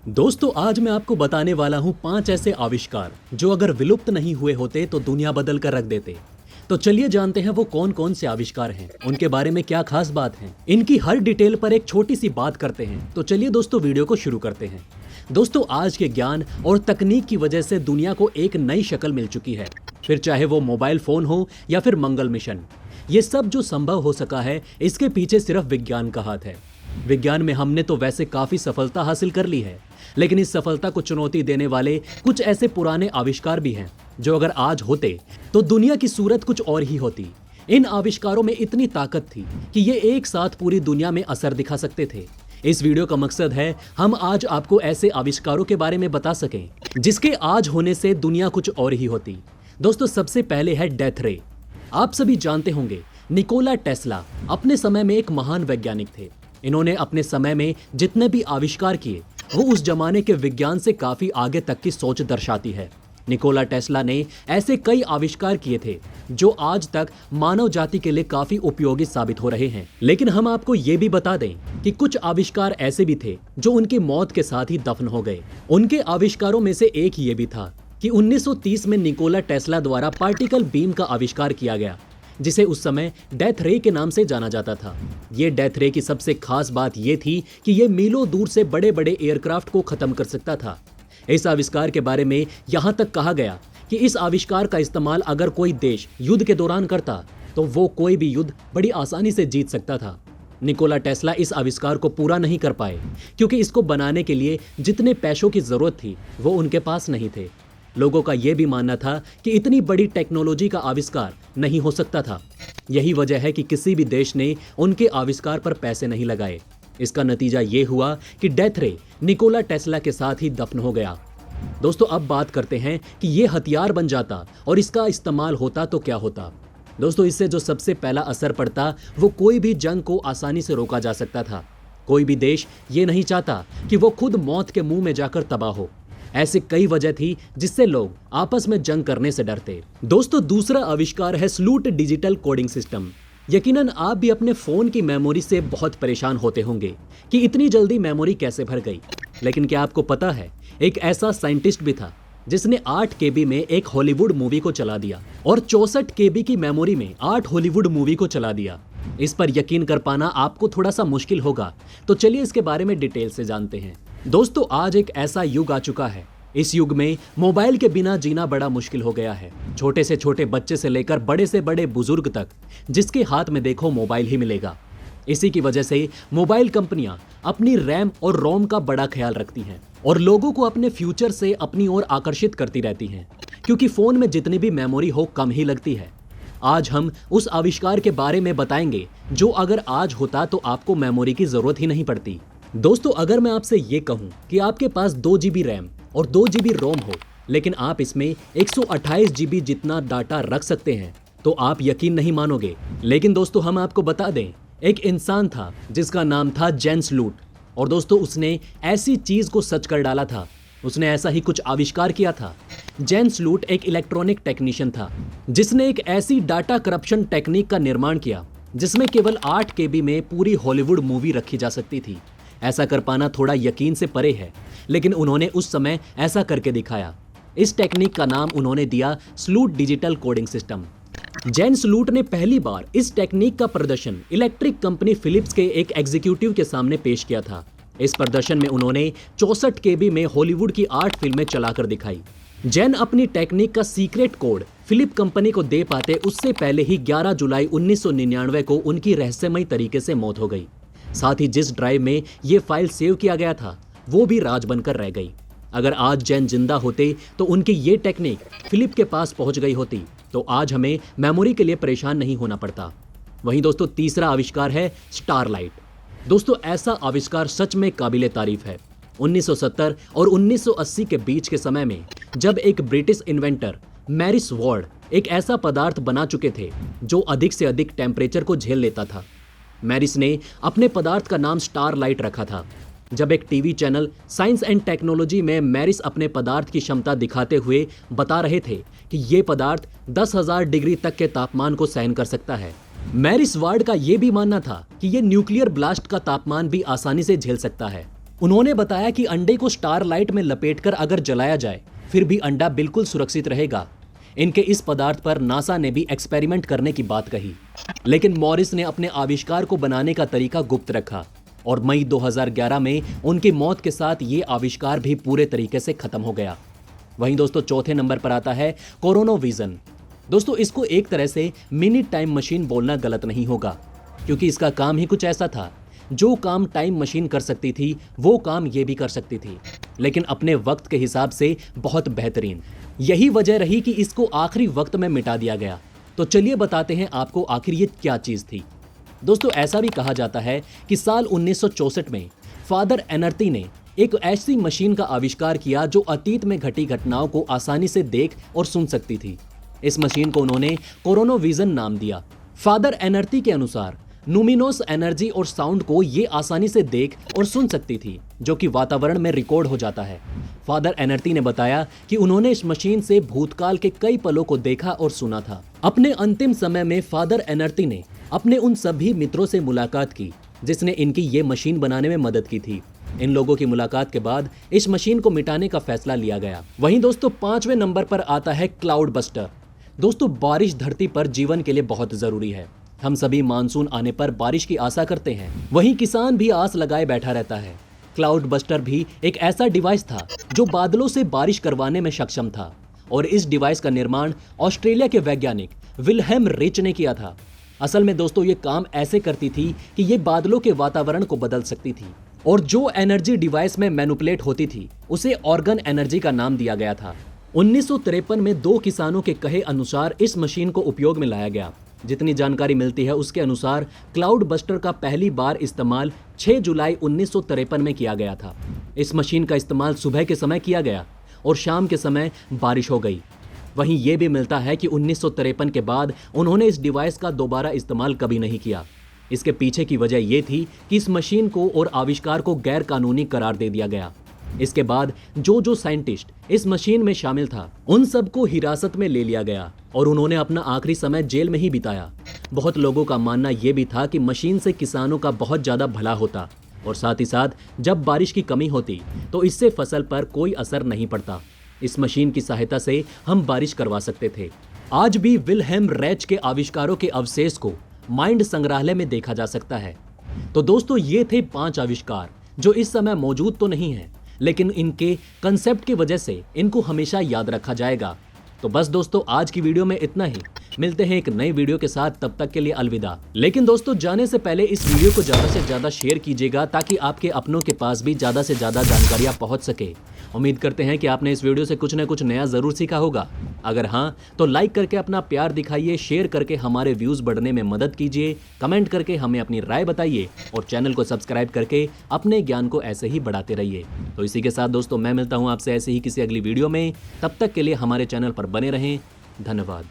दोस्तों आज मैं आपको बताने वाला हूँ 5 ऐसे आविष्कार जो अगर विलुप्त नहीं हुए होते तो दुनिया बदल कर रख देते। तो चलिए जानते हैं वो कौन कौन से आविष्कार हैं, उनके बारे में क्या खास बात है, इनकी हर डिटेल पर एक छोटी सी बात करते हैं। तो चलिए दोस्तों वीडियो को शुरू करते हैं। दोस्तों आज के ज्ञान और तकनीक की वजह से दुनिया को एक नई शक्ल मिल चुकी है, फिर चाहे वो मोबाइल फोन हो या फिर मंगल मिशन। ये सब जो संभव हो सका है इसके पीछे सिर्फ विज्ञान का हाथ है। विज्ञान में हमने तो वैसे काफी सफलता हासिल कर ली है, लेकिन इस सफलता को चुनौती देने वाले कुछ ऐसे पुराने आविष्कार भी हैं जो अगर आज होते तो दुनिया की सूरत कुछ और ही होती। इन आविष्कारों में इतनी ताकत थी कि ये एक साथ पूरी दुनिया में असर दिखा सकते थे। इस वीडियो का मकसद है हम आज आपको ऐसे आविष्कारों के बारे में बता सकें जिसके आज होने से दुनिया कुछ और ही होती। दोस्तों सबसे पहले है डेथ रे। आप सभी जानते होंगे निकोला टेस्ला अपने समय में एक महान वैज्ञानिक थे। इन्होंने अपने समय में जितने भी आविष्कार किए वो उस जमाने के विज्ञान से काफी आगे तक की सोच दर्शाती है। निकोला टेस्ला ने ऐसे कई आविष्कार किए थे जो आज तक मानव जाति के लिए काफी उपयोगी साबित हो रहे हैं। लेकिन हम आपको ये भी बता दें कि कुछ आविष्कार ऐसे भी थे जो उनकी मौत के साथ ही दफन हो गए। उनके आविष्कारों में से एक ये भी था कि 1930 में निकोला टेस्ला द्वारा पार्टिकल बीम का आविष्कार किया गया, जिसे उस समय डेथ रे के नाम से जाना जाता था। ये डेथ रे की सबसे खास बात ये थी कि ये मीलों दूर से बड़े बड़े एयरक्राफ्ट को खत्म कर सकता था। इस आविष्कार के बारे में यहाँ तक कहा गया कि इस आविष्कार का इस्तेमाल अगर कोई देश युद्ध के दौरान करता तो वो कोई भी युद्ध बड़ी आसानी से जीत सकता था। निकोला टेस्ला इस आविष्कार को पूरा नहीं कर पाए क्योंकि इसको बनाने के लिए जितने पैसों की जरूरत थी वो उनके पास नहीं थे। लोगों का यह भी मानना था कि इतनी बड़ी टेक्नोलॉजी का आविष्कार नहीं हो सकता था। यही वजह है कि किसी भी देश ने उनके आविष्कार पर पैसे नहीं लगाए। इसका नतीजा ये हुआ कि डेथ रे निकोला टेस्ला के साथ ही दफन हो गया। दोस्तों अब बात करते हैं कि ये हथियार बन जाता और इसका इस्तेमाल होता तो क्या होता। दोस्तों इससे जो सबसे पहला असर पड़ता वो कोई भी जंग को आसानी से रोका जा सकता था। कोई भी देश ये नहीं चाहता कि वो खुद मौत के मुंह में जाकर तबाह हो। ऐसी कई वजह थी जिससे लोग आपस में जंग करने से डरते। दोस्तों दूसरा आविष्कार है स्लूट डिजिटल कोडिंग सिस्टम। यकीनन आप भी अपने फोन की मेमोरी से बहुत परेशान होते होंगे कि इतनी जल्दी मेमोरी कैसे भर गई। लेकिन क्या आपको पता है एक ऐसा साइंटिस्ट भी था जिसने 8 KB में एक हॉलीवुड मूवी को चला दिया और 64 KB की मेमोरी में 8 हॉलीवुड मूवी को चला दिया। इस पर यकीन कर पाना आपको थोड़ा सा मुश्किल होगा, तो चलिए इसके बारे में डिटेल से जानते हैं। दोस्तों आज एक ऐसा युग आ चुका है, इस युग में मोबाइल के बिना जीना बड़ा मुश्किल हो गया है। छोटे से छोटे बच्चे से लेकर बड़े से बड़े बुजुर्ग तक जिसके हाथ में देखो मोबाइल ही मिलेगा। इसी की वजह से मोबाइल कंपनियां अपनी रैम और रोम का बड़ा ख्याल रखती हैं और लोगों को अपने फ्यूचर से अपनी ओर आकर्षित करती रहती हैं, क्योंकि फोन में जितनी भी मेमोरी हो कम ही लगती है। आज हम उस आविष्कार के बारे में बताएंगे जो अगर आज होता तो आपको मेमोरी की जरूरत ही नहीं पड़ती। दोस्तों अगर मैं आपसे ये कहूं कि आपके पास 2 GB रैम और 2 GB रोम हो, लेकिन आप इसमें 128 GB जितना डाटा रख सकते हैं, तो आप यकीन नहीं मानोगे। लेकिन दोस्तों हम आपको बता दें, एक इंसान था जिसका नाम था जेन्स लूट, और दोस्तों उसने ऐसी चीज को सच कर डाला था। उसने ऐसा ही कुछ आविष्कार किया था। जेन्स लूट एक इलेक्ट्रॉनिक टेक्नीशियन था जिसने एक ऐसी डाटा करप्शन टेक्निक का निर्माण किया जिसमें केवल 8 KB में पूरी हॉलीवुड मूवी रखी जा सकती थी। ऐसा कर पाना थोड़ा यकीन से परे है, लेकिन उन्होंने उस समय ऐसा करके दिखाया। इस टेक्निक का नाम उन्होंने दिया स्लूट डिजिटल कोडिंग सिस्टम। जेन्स लूट ने पहली बार इस टेक्निक का प्रदर्शन इलेक्ट्रिक कंपनी फिलिप्स के एक एग्जीक्यूटिव के सामने पेश किया था। इस प्रदर्शन में उन्होंने 64 KB में हॉलीवुड की 8 फिल्में चलाकर दिखाई। जेन अपनी टेक्निक का सीक्रेट कोड फिलिप कंपनी को दे पाते उससे पहले ही 11 जुलाई 1999 को उनकी रहस्यमयी तरीके से मौत हो गई। साथ ही जिस ड्राइव में ये फाइल सेव किया गया था वो भी राज बनकर रह गई। अगर आज जेन जिंदा होते तो उनकी ये टेक्निक फिलिप के पास पहुंच गई होती तो आज हमें मेमोरी के लिए परेशान नहीं होना पड़ता। वहीं दोस्तों तीसरा आविष्कार है स्टारलाइट। दोस्तों ऐसा आविष्कार सच में काबिले तारीफ है। 1970 और 1980 के बीच के समय में जब एक ब्रिटिश इन्वेंटर मैरिस वार्ड एक ऐसा पदार्थ बना चुके थे जो अधिक से अधिक टेम्परेचर को झेल लेता था। मैरिस ने अपने पदार्थ का नाम स्टारलाइट रखा था। जब एक TV channel science and technology में मैरिस अपने पदार्थ की क्षमता दिखाते हुए बता रहे थे कि यह पदार्थ 10,000 डिग्री तक के तापमान को सहन कर सकता है, मैरिस वार्ड का यह भी मानना था कि यह न्यूक्लियर ब्लास्ट का तापमान भी आसानी से झेल सकता है। उन्होंने बताया कि अंडे को स्टारलाइट में लपेटकर अगर जलाया जाए फिर भी अंडा बिल्कुल सुरक्षित रहेगा। इनके इस पदार्थ पर नासा ने भी एक्सपेरिमेंट करने की बात कही, लेकिन मॉरिस ने अपने आविष्कार को बनाने का तरीका गुप्त रखा और मई 2011 में उनकी मौत के साथ ये आविष्कार भी पूरे तरीके से खत्म हो गया। वहीं दोस्तों चौथे नंबर पर आता है कोरोनोविजन। दोस्तों इसको एक तरह से मिनी टाइम मशीन बोलना गलत नहीं होगा, क्योंकि इसका काम ही कुछ ऐसा था, जो काम टाइम मशीन कर सकती थी वो काम ये भी कर सकती थी, लेकिन अपने वक्त के हिसाब से बहुत बेहतरीन। यही वजह रही कि इसको आखिरी वक्त में मिटा दिया गया। तो चलिए बताते हैं आपको आखिर ये क्या चीज थी। दोस्तों ऐसा भी कहा जाता है कि साल 1964 में फादर एनर्टी ने एक ऐसी मशीन का आविष्कार किया जो अतीत में घटी घटनाओं को आसानी से देख और सुन सकती थी। इस मशीन को उन्होंने कोरोनोविजन नाम दिया। फादर एनर्टी के अनुसार लुमिनोस एनर्जी और साउंड को ये आसानी से देख और सुन सकती थी, जो कि वातावरण में रिकॉर्ड हो जाता है। फादर एनर्टी ने बताया कि उन्होंने इस मशीन से भूतकाल के कई पलों को देखा और सुना था। अपने अंतिम समय में फादर एनर्टी ने अपने उन सभी मित्रों से मुलाकात की जिसने इनकी ये मशीन बनाने में मदद की थी। इन लोगों की मुलाकात के बाद इस मशीन को मिटाने का फैसला लिया गया। वहीं दोस्तों 5वें नंबर पर आता है क्लाउड बस्टर। दोस्तों बारिश धरती पर जीवन के लिए बहुत जरूरी है। हम सभी मानसून आने पर बारिश की आशा करते हैं, वहीं किसान भी आस लगाए बैठा रहता है। क्लाउड बस्टर भी एक ऐसा डिवाइस था जो बादलों से बारिश करवाने में सक्षम था, और इस डिवाइस का निर्माण ऑस्ट्रेलिया के वैज्ञानिक विल्हेम रिच ने किया था। असल में दोस्तों ये काम ऐसे करती थी कि ये बादलों के वातावरण को बदल सकती थी, और जो एनर्जी डिवाइस में मैनिपुलेट होती थी उसे ऑर्गन एनर्जी का नाम दिया गया था। 1953 में 2 किसानों के कहे अनुसार इस मशीन को उपयोग में लाया गया। जितनी जानकारी मिलती है उसके अनुसार क्लाउड बस्टर का पहली बार इस्तेमाल 6 जुलाई 1953 में किया गया था। इस मशीन का इस्तेमाल सुबह के समय किया गया और शाम के समय बारिश हो गई। वहीं यह भी मिलता है कि 1953 के बाद उन्होंने इस डिवाइस का दोबारा इस्तेमाल कभी नहीं किया। इसके पीछे की वजह यह थी कि इस मशीन को और आविष्कार को गैर कानूनी करार दे दिया गया। इसके बाद जो साइंटिस्ट इस मशीन में शामिल था उन सबको हिरासत में ले लिया गया और उन्होंने अपना आखिरी समय जेल में ही बिताया। बहुत लोगों का मानना यह भी था कि मशीन से किसानों का बहुत ज्यादा भला होता, और साथ ही साथ जब बारिश की कमी होती तो इससे फसल पर कोई असर नहीं पड़ता। इस मशीन की सहायता से हम बारिश करवा सकते थे। आज भी विल्हेम रिच के आविष्कारों के अवशेष को माइंड संग्रहालय में देखा जा सकता है। तो दोस्तों ये थे 5 आविष्कार जो इस समय मौजूद तो नहीं है, लेकिन इनके कंसेप्ट की वजह से इनको हमेशा याद रखा जाएगा। तो बस दोस्तों आज की वीडियो में इतना ही। मिलते हैं एक नई वीडियो के साथ, तब तक के लिए अलविदा। लेकिन दोस्तों जाने से पहले इस वीडियो को ज्यादा से ज्यादा शेयर कीजिएगा ताकि आपके अपनों के पास भी ज्यादा से ज्यादा जानकारियां पहुंच सके। उम्मीद करते हैं कि आपने इस वीडियो से कुछ न कुछ नया जरूर सीखा होगा। अगर हाँ तो लाइक करके अपना प्यार दिखाइए, शेयर करके हमारे व्यूज बढ़ने में मदद कीजिए, कमेंट करके हमें अपनी राय बताइए और चैनल को सब्सक्राइब करके अपने ज्ञान को ऐसे ही बढ़ाते रहिए। तो इसी के साथ दोस्तों मैं मिलता हूँ आपसे ऐसे ही किसी अगली वीडियो में। तब तक के लिए हमारे चैनल पर बने रहें। धन्यवाद।